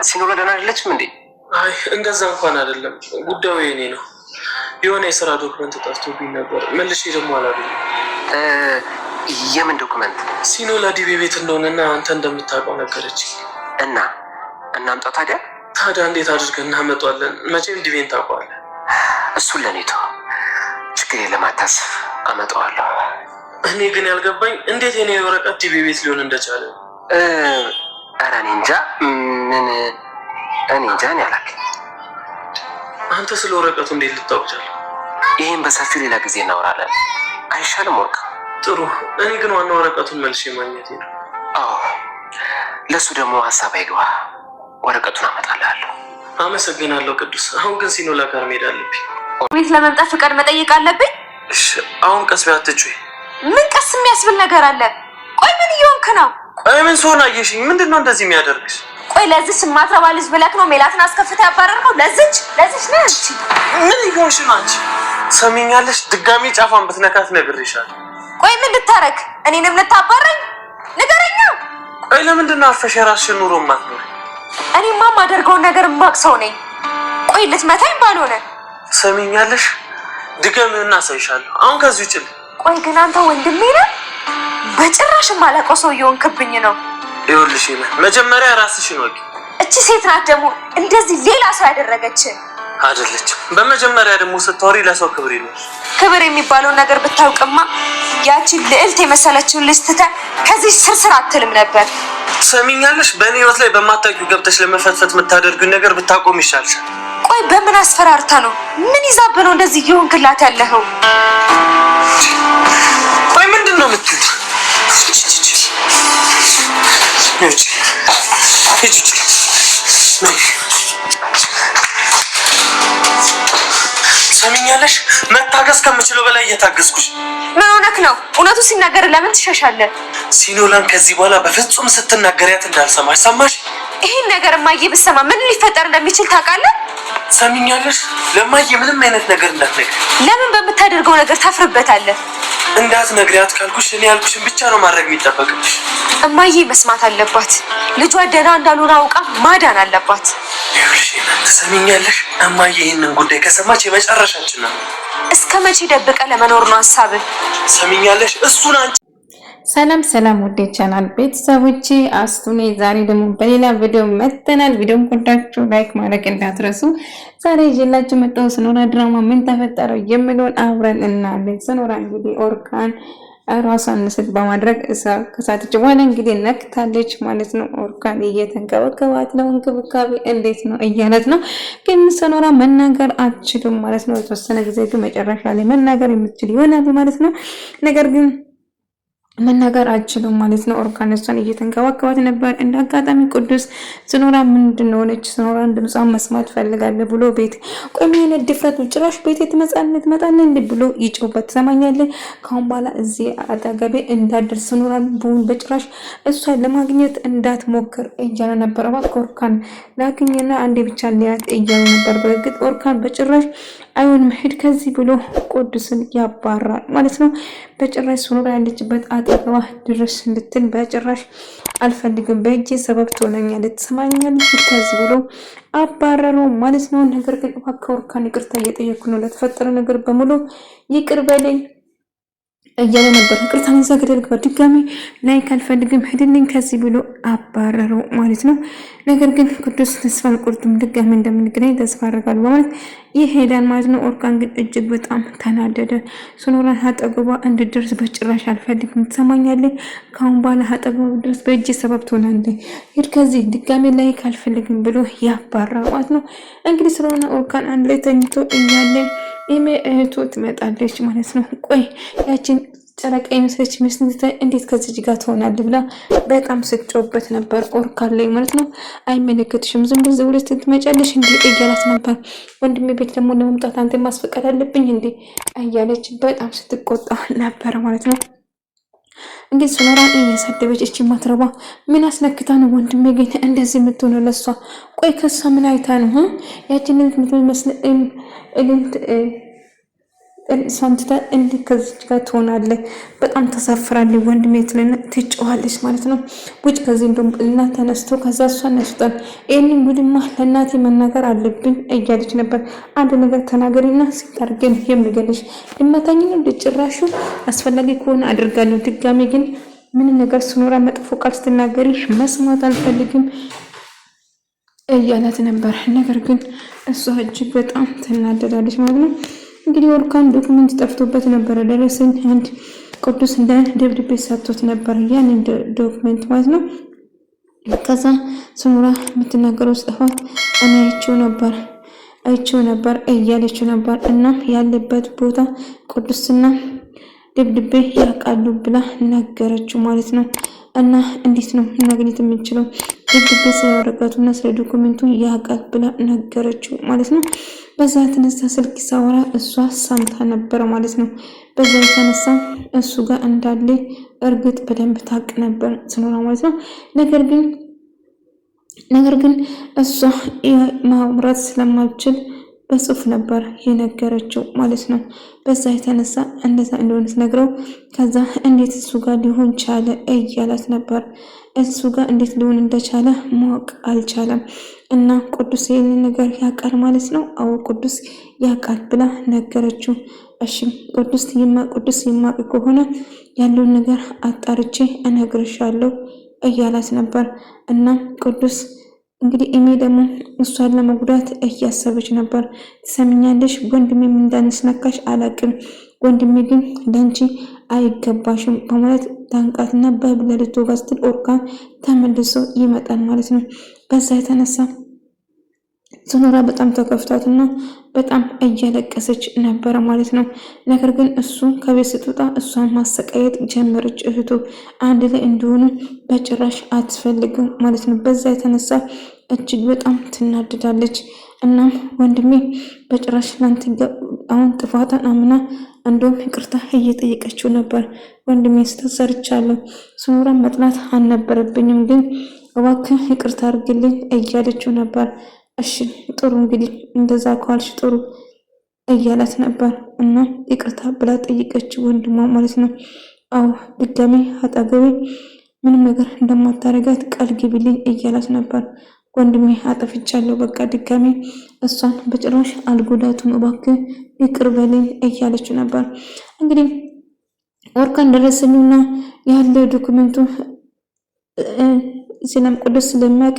ሲኖላ ደህና አይደለችም እንዴ? አይ እንደዛ እንኳን አይደለም። ጉዳዩ የኔ ነው። የሆነ የስራ ዶክመንት ጠፍቶብኝ ነበር። መልሼ ደግሞ አላገኘሁም። የምን ዶክመንት? ሲኖላ ዲቤ ቤት እንደሆነና አንተ እንደምታውቀው ነገረች። እና እናምጣው ታዲያ? ታዲያ እንዴት አድርገን እናመጣለን? መቼም ዲቤን ታውቀዋለህ። እሱን ለኔ ተው፣ ችግር የለም አታስብ፣ አመጣዋለሁ። እኔ ግን ያልገባኝ እንዴት የኔ ወረቀት ዲቤ ቤት ሊሆን እንደቻለ። ኧረ እኔ እንጃ እኔ አላውቅም። አንተ ስለ ወረቀቱ እንዴት ልታውቅ ቻልክ? ይሄን በሰፊው ሌላ ጊዜ እናወራለን አይሻልም? ወርቅ ጥሩ። እኔ ግን ዋና ወረቀቱን መልሼ ማግኘት ነው። አዎ፣ ለሱ ደግሞ ሀሳብ አይግባ። ወረቀቱን አመጣልሃለሁ። አመሰግናለሁ ቅዱስ። አሁን ግን ሲኖላ ጋር መሄድ አለብኝ። ቤት ለመምጣት ፍቃድ መጠየቅ አለብኝ። እሺ፣ አሁን ቀስ ቢያትጩይ። ምን ቀስ የሚያስብል ነገር አለ? ቆይ ምን እየሆንክ ነው? ቆይ ምን ሰሆን አየሽኝ? ምንድነው እንደዚህ የሚያደርግሽ? ቆይ ለዚች ማትረባ ልጅ ብለክ ነው ሜላትን አስከፍተህ ያባረርከው? ለዚች ነው አንቺ? ምን ይሆንሽ ነው አንቺ? ሰሚኛለሽ? ድጋሚ ጫፋን ብትነካት ነግሬሻለሁ። ቆይ ምን ልታረግ? እኔንም ልታባረኝ? ንገረኛ። ቆይ ለምንድን ነው አፈሽ የራስሽን ኑሮ ማትኖር? እኔማ የማደርገውን ነገር የማውቅ ሰው ነኝ። ቆይ ልትመታኝ ባልሆነ። ሰሚኛለሽ? ድጋሚውና አሳይሻለሁ። አሁን ከዚህ ውጭ። ቆይ ግን አንተ ወንድሜ ነህ? በጭራሽ የማላውቀው ሰው እየሆንክብኝ ነው። ይኸውልሽ መጀመሪያ ራስሽን ወቂ። እቺ ሴት ናት ደግሞ እንደዚህ ሌላ ሰው ያደረገች አይደለችም። በመጀመሪያ ደግሞ ስታወሪ ለሰው ክብር ይኖር። ክብር የሚባለውን ነገር ብታውቅማ ያቺ ልዕልት የመሰለችውን ልጅ ትተህ ከዚህ ስርስር አትልም ነበር። ሰሚኛለሽ? በእኔ ህይወት ላይ በማታውቂው ገብተሽ ለመፈትፈት የምታደርጊውን ነገር ብታቆም ይሻልሻል። ቆይ በምን አስፈራርታ ነው? ምን ይዛብህ ነው እንደዚህ እየሆንክላት ያለኸው? ቆይ ምንድን ነው የምትይው? ሰሚኛለሽ? መታገስ ከምችለው በላይ እየታገስኩሽ። ምን ሆነክ ነው? እውነቱ ሲናገር ለምን ትሸሻለህ? ሲኖላን ከዚህ በኋላ በፍጹም ስትናገሪያት እንዳልሰማሽ ሰማሽ? ይሄን ነገር እማዬ ብትሰማ ምን ሊፈጠር እንደሚችል ታውቃለህ? ሰሚኛለሽ? ለማዬ ምንም አይነት ነገር እንዳትነግሪ። ለምን? በምታደርገው ነገር ታፍርበታለህ። እንዳትነግሪያት ካልኩሽ እኔ ያልኩሽን ብቻ ነው ማድረግ የሚጠበቅብሽ። እማዬ መስማት አለባት። ልጇ ደህና እንዳልሆነ አውቃ ማዳን አለባት። ይኸውልሽ ትሰሚኛለሽ? እማዬ ይህንን ጉዳይ ከሰማች የመጨረሻችን ነው። እስከ መቼ ደብቀ ለመኖር ነው ሀሳብህ? ሰሚኛለሽ? እሱን አንቺ ሰላም ወደ ቻናል ቤተሰቦቼ አስቱኔ ዛሬ ደግሞ በሌላ ቪዲዮ መጥተናል። ቪዲዮን ኮንታክቱ ላይክ ማድረግ እንዳትረሱ። ዛሬ ይዤላችሁ መጣሁ ሲኖላ ድራማ ምን ተፈጠረው የሚለውን አብረን እናያለን። ሲኖላ እንግዲህ ኦርካን ራሷን ንስት በማድረግ ከሳተች በኋላ እንግዲህ ነክታለች ማለት ነው። ኦርካን እየተንከባከባት ነው። እንክብካቤ እንዴት ነው እያለት ነው። ግን ሲኖላ መናገር አትችልም ማለት ነው። የተወሰነ ጊዜ ግን መጨረሻ ላይ መናገር የምትችል ይሆናል ማለት ነው። ነገር ግን መናገር አልችልም ማለት ነው። ኦርካን እሷን እየተንከባከባት ነበር። እንደ አጋጣሚ ቅዱስ ሲኖላ ምንድነው ሆነች? ሲኖላን ድምጿን መስማት ፈልጋለሁ ብሎ ቤት ቆይ ምን አይነት ድፍረት ነው? ጭራሽ ቤት ትመጣለህ እንዴ ብሎ ይጮህበት ትሰማኛለህ? ካሁን በኋላ እዚህ አጠገቤ እንዳትደርስ ሲኖላን በጭራሽ እሷን ለማግኘት እንዳትሞክር እያለ ነበር። እባክህ ኦርካን ላግኝና አንዴ ብቻ ሊያት እያለ ነበር። በእርግጥ ኦርካን በጭራሽ አይሆንም ሂድ ከዚህ ብሎ ቅዱስን ያባራል ማለት ነው። በጭራሽ ሲኖላ ያለችበት አጠገባ ድረስ እንድትል በጭራሽ አልፈልግም። በእጄ ሰበብ ትሆነኛለህ፣ ትሰማኛለህ? ከዚህ ብሎ አባረረው ማለት ነው። ነገር ግን እባክህ ኦርካን ይቅርታ እየጠየኩ ነው፣ ለተፈጠረ ነገር በሙሉ ይቅር በለኝ እያለ ነበር። ይቅርታን ይዛ ገደል ግባ፣ ድጋሚ ላይክ አልፈልግም፣ ሂድልኝ ከዚህ ብሎ አባረረው ማለት ነው። ነገር ግን ቅዱስ ተስፋ አልቆርጥም፣ ድጋሚ እንደምንገናኝ ተስፋ አደርጋለሁ በማለት ይሄዳል ማለት ነው። ኦርካን ግን እጅግ በጣም ተናደደ። ሲኖላን አጠገቧ እንድደርስ በጭራሽ አልፈልግም፣ ትሰማኛለህ? ካሁን በኋላ አጠገቧ ድረስ በእጅ ሰበብ ትሆናለህ፣ ሂድ ከዚህ፣ ድጋሚ ላይክ አልፈልግም ብሎ ያባረረው ማለት ነው። እንግዲህ ስለሆነ ኦርካን አንድ ላይ ተኝቶ እያለ ኢሜ እህቱ ትመጣለች ማለት ነው። ቆይ ያችን ጨረቃ የመሰለች ሚስት እንዴት ከዚህ ጋር ትሆናለህ ብላ በጣም ስትጮህበት ነበር ኦርካን ላይ ማለት ነው። አይመለከትሽም፣ ዝም ብለሽ ትመጫለሽ እንዴ እያላት ነበር። ወንድሜ ቤት ደግሞ ለመምጣት አንተ ማስፈቀድ አለብኝ እንዴ እያለች በጣም ስትቆጣ ነበር ማለት ነው። እንግዲህ ሲኖላን እየሰደበች እቺ ማትረባ ምን አስነክታ ነው ወንድሜ ግን እንደዚህ የምትሆነው ለሷ? ቆይ ከሷ ምን አይታ ነው ያችን ልጅ የምትመስል ሳንቲታ እንዴ ከዚህ ጋር ትሆናለህ? በጣም ተሳፍራለች ወንድሜ ትጨዋለች ማለት ነው። ውጭ ከዚህ እንደውም እና ተነስቶ ከዛ እሷን ያስወጣል። ይህንን ጉድማ ለእናቴ መናገር አለብኝ እያለች ነበር። አንድ ነገር ተናገሪና ሲታርገን የሚገልሽ ልመታኝ ነው ጭራሹ አስፈላጊ ከሆነ አድርጋለሁ። ድጋሜ ግን ምን ነገር ስኖራ መጥፎ ቃል ስትናገሪ መስማት አልፈልግም እያላት ነበር። ነገር ግን እሷ እጅግ በጣም ትናደዳለች ማለት ነው። እንግዲህ ኦርካን ዶክመንት ጠፍቶበት ነበረ። ደረሰኝ አንድ ቅዱስ እንደ ደብዳቤ ሰጥቶት ነበር ያንን ዶክመንት ማለት ነው። ከዛ ስኖራ የምትናገረው ጽፋት እኔ አይቼው ነበር እያለችው ነበር። እና ያለበት ቦታ ቅዱስና ደብዳቤ ያውቃሉ ብላ ነገረችው ማለት ነው። እና እንዴት ነው ማግኘት የምንችለው? ደብዳቤ ስለ ወረቀቱና ስለ ዶክመንቱ ያውቃል ብላ ነገረችው ማለት ነው። በዛ የተነሳ ስልክ ሳወራ እሷ ሰምታ ነበር ማለት ነው። በዛ የተነሳ እሱ ጋር እንዳለ እርግጥ በደንብ ታውቅ ነበር ስኖራ ማለት ነው። ነገር ግን እሷ ማውራት ስለማልችል በጽሁፍ ነበር የነገረችው ማለት ነው። በዛ የተነሳ እንደዛ እንደሆነ ነግረው ከዛ እንዴት እሱ ጋር ሊሆን ቻለ እያላት ነበር። እሱ ጋር እንዴት ሊሆን እንደቻለ ማወቅ አልቻለም። እና ቅዱስ ይሄንን ነገር ያውቃል ማለት ነው። አዎ ቅዱስ ያውቃል ብላ ነገረችው። እሺ ቅዱስ ይማቅ ከሆነ ያለውን ነገር አጣርቼ እነግርሻለሁ እያላት ነበር። እና ቅዱስ እንግዲህ እኔ ደግሞ እሷን ለመጉዳት እያሰበች ነበር። ትሰሚኛለሽ? ወንድሜ ምን እንዳነስነካሽ አላቅም፣ ወንድሜ ግን ለንቺ አይገባሽም በማለት ታንቃትና በብለልቶ ጋስትል ኦርካን ተመልሶ ይመጣል ማለት ነው። በዛ የተነሳ ስኖራ በጣም ተከፍታትና በጣም እያለቀሰች ነበረ ማለት ነው። ነገር ግን እሱ ከቤት ስትወጣ እሷን ማሰቃየት ጀመረች። እህቱ አንድ ላይ እንዲሆኑ በጭራሽ አትፈልግም ማለት ነው። በዛ የተነሳ እጅግ በጣም ትናደዳለች። እናም ወንድሜ በጭራሽ ላንተ አሁን ጥፋቷን አምና እንደውም ይቅርታ እየጠየቀችው ነበር። ወንድሜ ስተሰርቻለሁ ስኖራን መጥላት አልነበረብኝም፣ ግን እባክህ ይቅርታ አድርግልኝ እያለችው ነበር። እሺ ጥሩ እንግዲህ እንደዛ ካልሽ ጥሩ እያላት ነበር። እና ይቅርታ ብላ ጠይቀችው ወንድሟ ማለት ነው። አዎ ድጋሜ አጠገቤ ምንም ነገር እንደማታረጋት ቃል ግቢልኝ እያላት ነበር። ወንድሜ አጠፍቻለሁ፣ በቃ ድጋሜ እሷን በጭራሽ አልጎዳቱም፣ እባክህ ይቅር በለኝ እያለችው ነበር። እንግዲህ ኦርካን ደረሰኝና ያለ ዶክመንቱ ሲለም ቅዱስ ስለሚያውቅ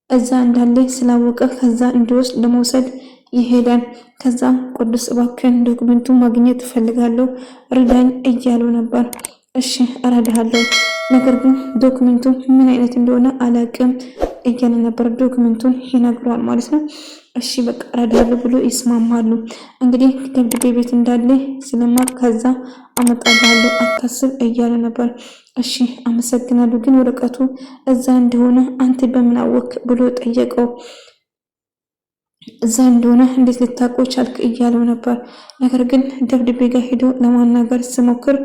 እዛ እንዳለ ስላወቀ ከዛ እንዲወስድ ለመውሰድ ይሄዳል። ከዛ ቅዱስ እባክህን ዶክመንቱ ማግኘት እፈልጋለሁ እርዳኝ እያለው ነበር። እሺ እረዳሃለሁ፣ ነገር ግን ዶክመንቱ ምን አይነት እንደሆነ አላውቅም እያለ ነበር። ዶክመንቱን ይነግረዋል ማለት ነው። እሺ በቃ እረዳሃለሁ ብሎ ይስማማሉ። እንግዲህ ደብዳቤ ቤት እንዳለ ስለማውቅ ከዛ አመጣልሃለሁ አታስብ እያለ ነበር። እሺ አመሰግናለሁ፣ ግን ወረቀቱ እዛ እንደሆነ አንተ በምን አወክ ብሎ ጠየቀው። እዛ እንደሆነ እንዴት ልታውቀው ቻልክ እያለው ነበር። ነገር ግን ደብዳቤ ጋር ሄዶ ለማናገር ስሞክር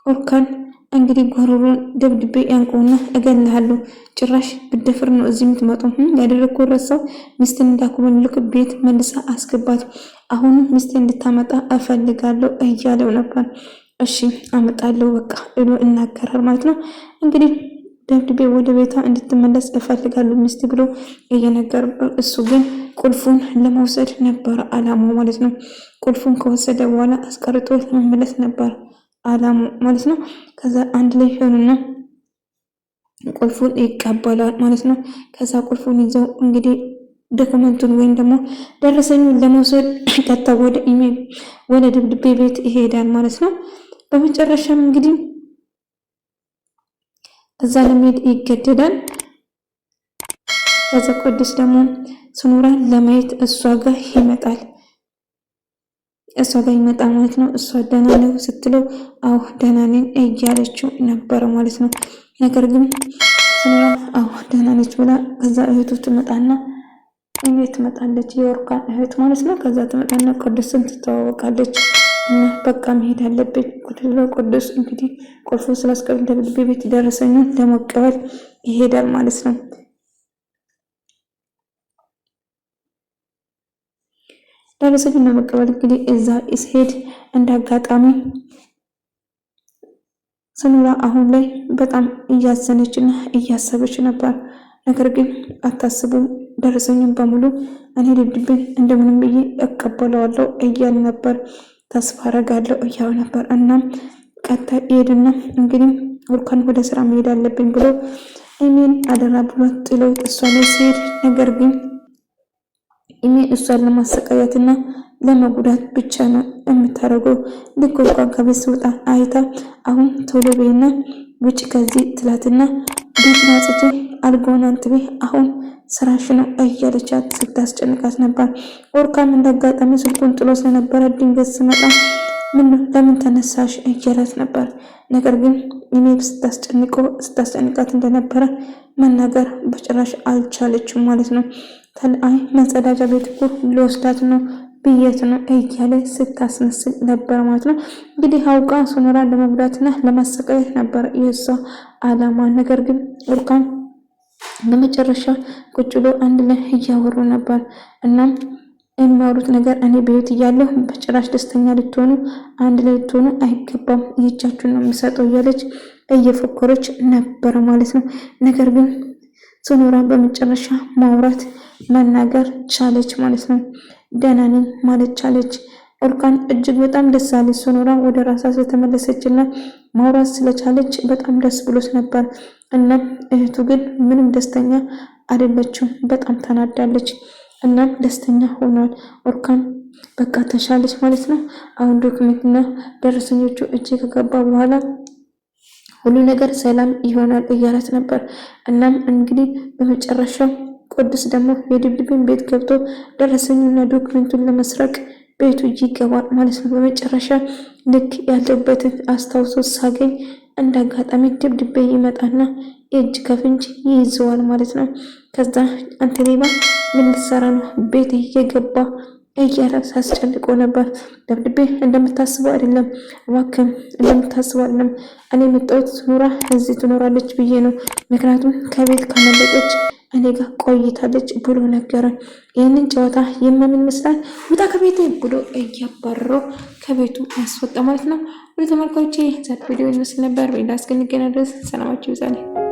ኦርካን እንግዲህ ጓሮሮን ደብድቤ ያንቀውና እገልሃለሁ፣ ጭራሽ ብደፍር ነው እዚህ የምትመጣው ያደረግኩት ረሳው፣ ሚስትን እንዳኩመልክ ቤት መልሳ አስገባት፣ አሁን ሚስትን እንድታመጣ እፈልጋለሁ እያለው ነበር። እሺ አመጣለሁ በቃ ብሎ እናገራል ማለት ነው። እንግዲህ ደብድቤ ወደ ቤቷ እንድትመለስ እፈልጋለሁ ሚስት ብሎ እየነገር፣ እሱ ግን ቁልፉን ለመውሰድ ነበር አላማው ማለት ነው። ቁልፉን ከወሰደ በኋላ አስቀርጦ ለመመለስ ነበር አላማው ማለት ነው። ከዛ አንድ ላይ ሆኑና ቁልፉን ይቀበላል ማለት ነው። ከዛ ቁልፉን ይዘው እንግዲህ ዶክመንቱን ወይም ደግሞ ደረሰኙን ለመውሰድ ቀጥታ ወደ ኢሜል ወደ ደብዳቤ ቤት ይሄዳል ማለት ነው። በመጨረሻም እንግዲህ እዛ ለመሄድ ይገደዳል። ከዛ ቅዱስ ደግሞ ስኖራን ለማየት እሷ ጋር ይመጣል ማለት ነው። እሷ ደህና ነው ስትለው አዎ ደህና ነኝ እያለችው ነበረ ማለት ነው። ነገር ግን ስኖራ አዎ ደህና ነች ብላ ከዛ እህቱ ትመጣና ትመጣለች፣ የኦርካን እህት ማለት ነው። ከዛ ትመጣና ቅዱስን ትተዋወቃለች እና በቃ መሄድ አለብኝ ቅዱስ እንግዲህ ቁልፉ ስላስቀምጥ ደብዳቤ ቤት ደረሰኙን ለመቀበል ይሄዳል ማለት ነው። ደረሰኙን ለመቀበል እንግዲህ እዛ ሲሄድ እንዳጋጣሚ ሱኑራ አሁን ላይ በጣም እያዘነችና እያሰበች ነበር። ነገር ግን አታስቡ፣ ደረሰኙን በሙሉ እኔ ድብድብን እንደምንም ብዬ እቀበለዋለሁ እያለ ነበር። ተስፋ አረጋለሁ እያለ ነበር። እናም ቀጣይ ሄድና እንግዲህ ኦርካን ወደ ስራ መሄድ አለብኝ ብሎ ኢሜን አደራ ብሎ ጥሎ እሷ ላይ ሲሄድ፣ ነገር ግን ኢሜ እሷን ለማሰቃየትና ለመጉዳት ብቻ ነው የምታደርገው። ልክ ኦርካን ከቤት ሲወጣ አይታ አሁን ቶሎ በይና ውጭ ከዚህ ትላትና ቤት ናጽጂ አልጋውን አንጥቤ አሁን ስራሽ ነው እያለቻት ስታስጨንቃት ነበር። ኦርካም እንዳጋጣሚ ስልኩን ጥሎ ስለነበረ ድንገት ስመጣ ለምን ተነሳሽ እያላት ነበር። ነገር ግን እኔ ስታስጨንቃት እንደነበረ መናገር በጭራሽ አልቻለችም ማለት ነው። አይ መጸዳጃ ቤት እኮ ሊወስዳት ነው ብየት ነው እያለ ስታስመስል ነበር ማለት ነው። እንግዲህ አውቃ ሱኑራን ለመጉዳትና ለማሰቃየት ነበር የሷ አላማ። ነገር ግን ኦርካም በመጨረሻ ቁጭ ብሎ አንድ ላይ እያወሩ ነበር። እናም የሚያወሩት ነገር እኔ በህይወት እያለሁ በጭራሽ ደስተኛ ልትሆኑ አንድ ላይ ልትሆኑ አይገባም፣ ይቻችሁን ነው የሚሰጠው እያለች እየፎከረች ነበር ማለት ነው። ነገር ግን ሱኑራ በመጨረሻ ማውራት መናገር ቻለች ማለት ነው። ደህና ነኝ ማለት ቻለች። ኦርካን እጅግ በጣም ደስ አለች። ሱኑራ ወደ ራሷ ስለተመለሰችና ማውራት ስለቻለች በጣም ደስ ብሎት ነበር። እና እህቱ ግን ምንም ደስተኛ አይደለችም፣ በጣም ተናዳለች። እና ደስተኛ ሆኗል ኦርካን። በቃ ተሻለች ማለት ነው። አሁን ዶክመንትና ደረሰኞቹ እጅ ከገባ በኋላ ሁሉ ነገር ሰላም ይሆናል እያላት ነበር። እናም እንግዲህ በመጨረሻ ቅዱስ ደግሞ የድብድብን ቤት ገብቶ ደረሰኙና ዶክመንቱን ለመስረቅ ቤቱ ይገባል ማለት ነው። በመጨረሻ ልክ ያለበትን አስታውሶ ሳገኝ እንዳጋጣሚ ድብድቤ ይመጣና እጅ ከፍንጅ ይይዘዋል ማለት ነው። ከዛ አንተ ሌባ ምን ልትሰራ ነው ቤት እየገባ እያለ ሳስጨንቆ ነበር። ደብድቤ እንደምታስበው አይደለም፣ እባክህ እንደምታስበው አይደለም። እኔ የመጣሁት ሱኑራ እዚህ ትኖራለች ብዬ ነው፣ ምክንያቱም ከቤት ካመለጠች እኔ ጋር ቆይታለች ብሎ ነገረን። ይህንን ጨዋታ የማምን ይመስላል። ውጣ ከቤቴ ብሎ እያባረረው ከቤቱ ያስወጣ ማለት ነው። ወደ ተመልካቾቼ ዛሬ ቪዲዮ ይመስል ነበር። በሌላ እስክንገናኝ ድረስ ሰላማችሁ ይብዛልኝ።